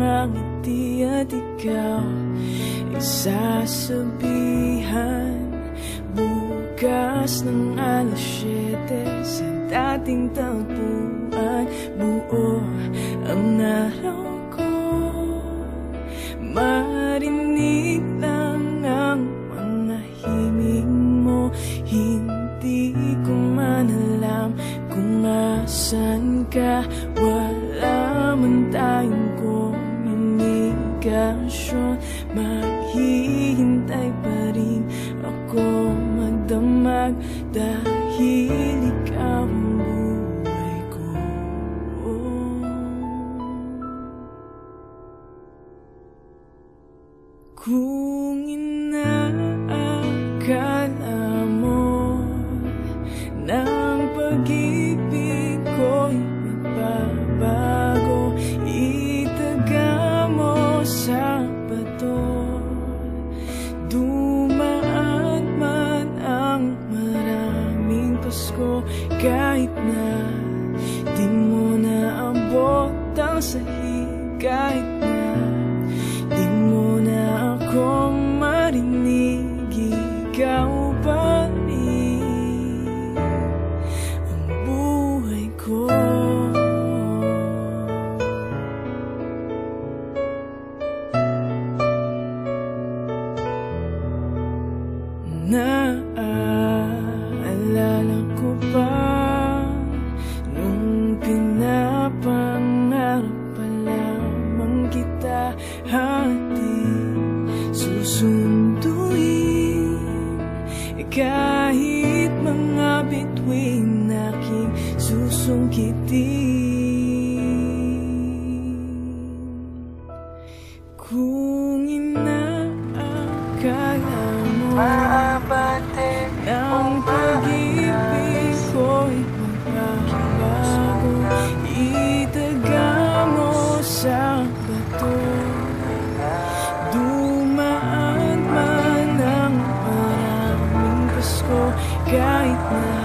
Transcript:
ang ngiti at ikaw isasabihan. Bukas ng alas 7 sa dating tagpuan, buo ang araw ko. Marinig lang ang mga himig mo, hindi ko man alam kung asan ka. Wala man tayong komunikasyon, maghihintay pa rin ako magdamag dahil ikaw ang buhay ko. Kung inaakala mo na ang pag-ibig ko'y magbabago, itaga mo sa bato. Dumaan man ang maraming Pasko, kahit na di mo naabot ang sahig, kahit na di mo na ako marinig, ikaw pa rin ang buhay ko. Naaalala ko pa nung pinapangarap pa lamang kita, ating susunduin kahit mga bituin aking susungkitin. Kung inaakala mo ang pag-ibig ko'y magbabago, itaga mo sa bato. Dumaan man ang maraming Pasko, kahit na